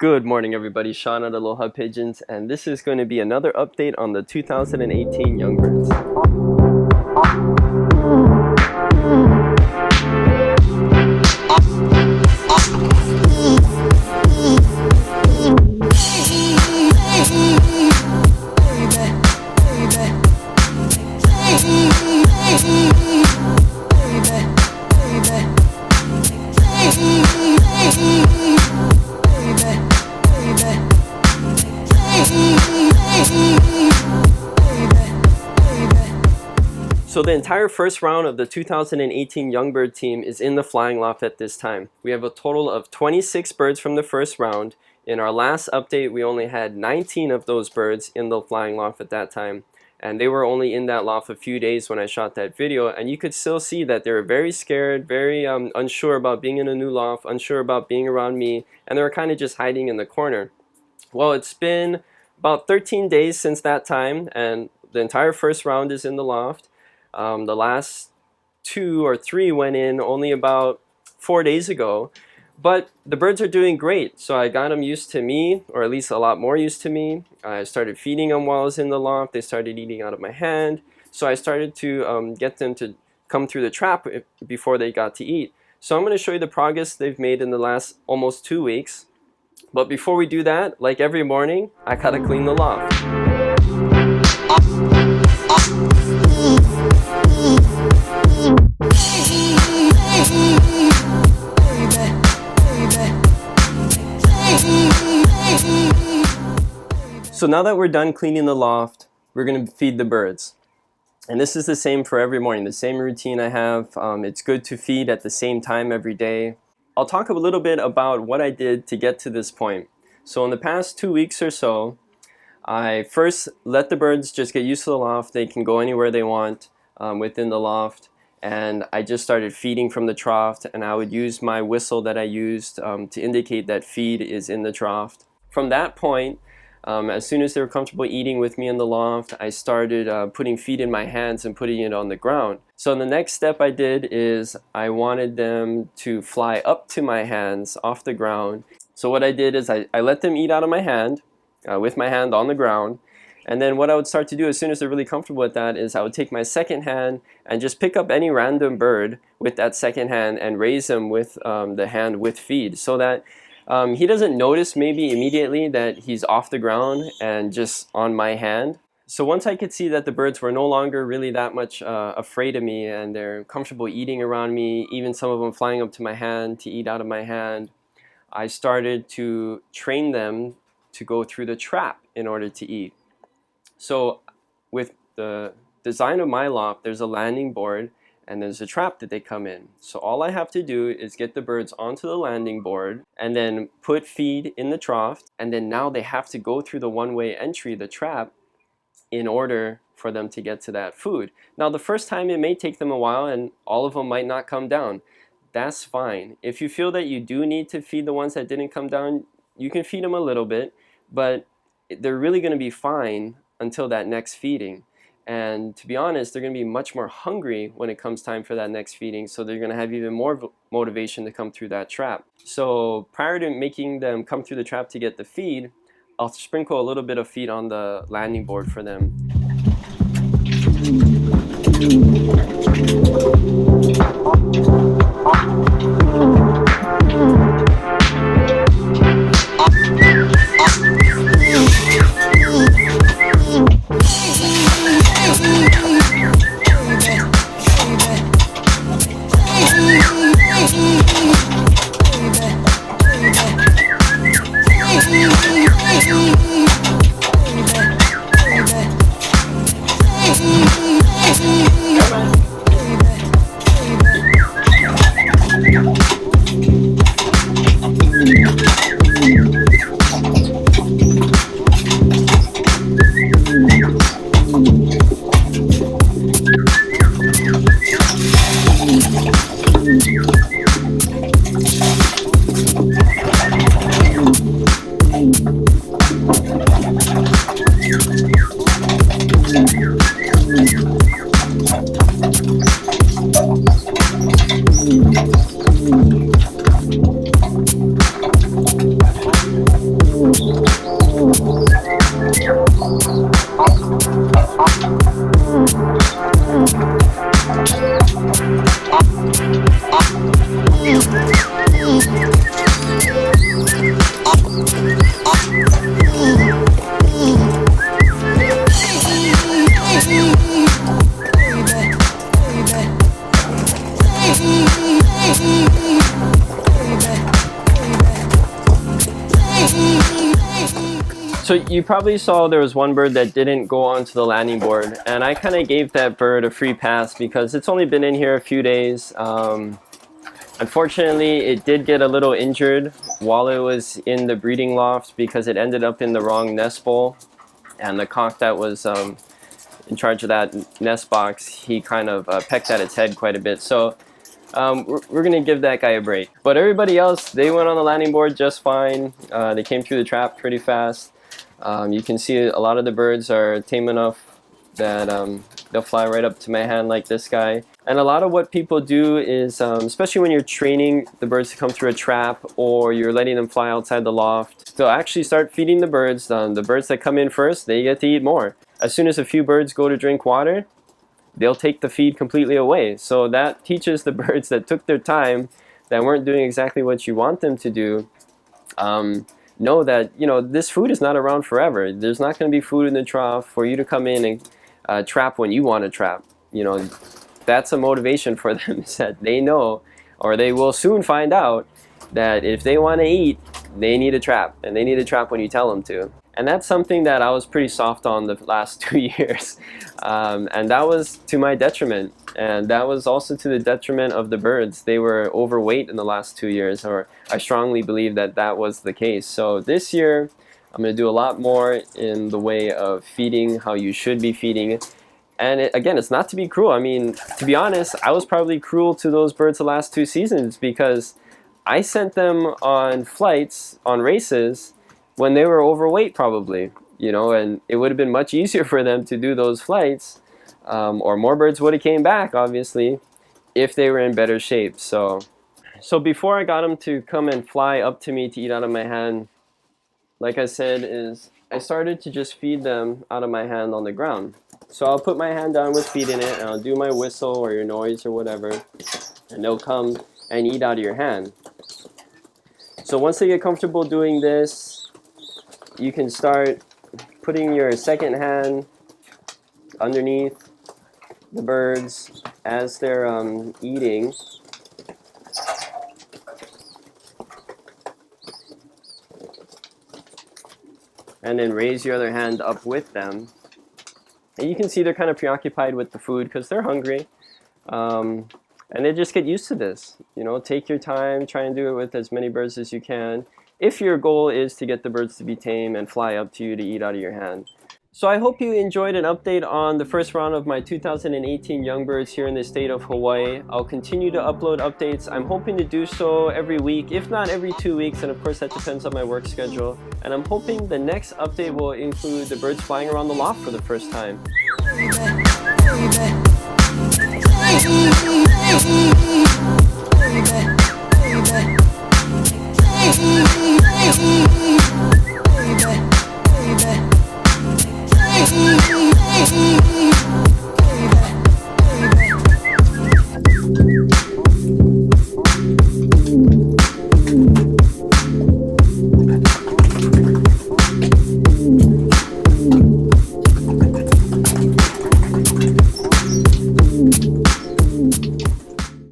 Good morning everybody, Sean at Aloha Pigeons, and this is going to be another update on the 2018 young birds. So the entire first round of the 2018 young bird team is in the flying loft at this time. We have a total of 26 birds from the first round. In our last update, we only had 19 of those birds in the flying loft at that time. And they were only in that loft a few days when I shot that video. And you could still see that they were very scared, very unsure about being in a new loft, unsure about being around me. And they were kind of just hiding in the corner. Well, it's been about 13 days since that time. And the entire first round is in the loft. The last 2 or 3 went in only about 4 days ago, but the birds are doing great. So I got them used to me, or at least a lot more used to me. I started feeding them while I was in the loft. They started eating out of my hand. So I started to get them to come through the trap before they got to eat. So I'm going to show you the progress they've made in the last almost 2 weeks. But before we do that, like every morning, I gotta clean the loft. So now that we're done cleaning the loft, we're going to feed the birds. And this is the same for every morning, the same routine I have. It's good to feed at the same time every day. I'll talk a little bit about what I did to get to this point. So in the past 2 weeks or so, I first let the birds just get used to the loft. They can go anywhere they want within the loft. And I just started feeding from the trough, and I would use my whistle that I used to indicate that feed is in the trough. From that point, as soon as they were comfortable eating with me in the loft, I started putting feed in my hands and putting it on the ground. So the next step I did is I wanted them to fly up to my hands off the ground. So what I did is I let them eat out of my hand, with my hand on the ground. And then what I would start to do as soon as they're really comfortable with that is I would take my second hand and just pick up any random bird with that second hand and raise them with the hand with feed, so that he doesn't notice maybe immediately that he's off the ground and just on my hand. So once I could see that the birds were no longer really that much afraid of me and they're comfortable eating around me, even some of them flying up to my hand to eat out of my hand, I started to train them to go through the trap in order to eat. So with the design of my loft, there's a landing board and there's a trap that they come in. So all I have to do is get the birds onto the landing board and then put feed in the trough, and then now they have to go through the one-way entry, the trap, in order for them to get to that food. Now the first time it may take them a while and all of them might not come down. That's fine. If you feel that you do need to feed the ones that didn't come down, you can feed them a little bit, but they're really going to be fine until that next feeding. And to be honest, they're going to be much more hungry when it comes time for that next feeding, so they're going to have even more motivation to come through that trap. So prior to making them come through the trap to get the feed, I'll sprinkle a little bit of feed on the landing board for them. So you probably saw there was one bird that didn't go onto the landing board, and I kind of gave that bird a free pass because it's only been in here a few days. Unfortunately, it did get a little injured while it was in the breeding loft because it ended up in the wrong nest bowl, and the cock that was in charge of that nest box, he kind of pecked at its head quite a bit. So we're gonna give that guy a break. But everybody else, they went on the landing board just fine. They came through the trap pretty fast. You can see a lot of the birds are tame enough that they'll fly right up to my hand like this guy. And a lot of what people do is, especially when you're training the birds to come through a trap or you're letting them fly outside the loft, they'll actually start feeding the birds. The birds that come in first, they get to eat more. As soon as a few birds go to drink water, they'll take the feed completely away. So that teaches the birds that took their time, that weren't doing exactly what you want them to do, know that, you know, this food is not around forever. There's not going to be food in the trough for you to come in and trap when you want to trap. You know, that's a motivation for them, is that they know, or they will soon find out, that if they want to eat, they need a trap, and they need a trap when you tell them to. And that's something that I was pretty soft on the last 2 years, and that was to my detriment, and that was also to the detriment of the birds. They were overweight in the last 2 years, or I strongly believe that that was the case. So this year I'm going to do a lot more in the way of feeding how you should be feeding. And again, it's not to be cruel. I mean, to be honest, I was probably cruel to those birds the last 2 seasons because I sent them on flights, on races, when they were overweight probably, you know, and it would have been much easier for them to do those flights, or more birds would have came back, obviously, if they were in better shape. So before I got them to come and fly up to me to eat out of my hand, like I said, is I started to just feed them out of my hand on the ground. So I'll put my hand down with feed in it, and I'll do my whistle or your noise or whatever, and they'll come and eat out of your hand. So once they get comfortable doing this, you can start putting your second hand underneath the birds as they're eating. And then raise your other hand up with them. And you can see they're kind of preoccupied with the food because they're hungry. And they just get used to this. You know, take your time, try and do it with as many birds as you can, if your goal is to get the birds to be tame and fly up to you to eat out of your hand. So I hope you enjoyed an update on the first round of my 2018 young birds here in the state of Hawaii. I'll continue to upload updates. I'm hoping to do so every week, if not every 2 weeks, and of course that depends on my work schedule. And I'm hoping the next update will include the birds flying around the loft for the first time. Baby.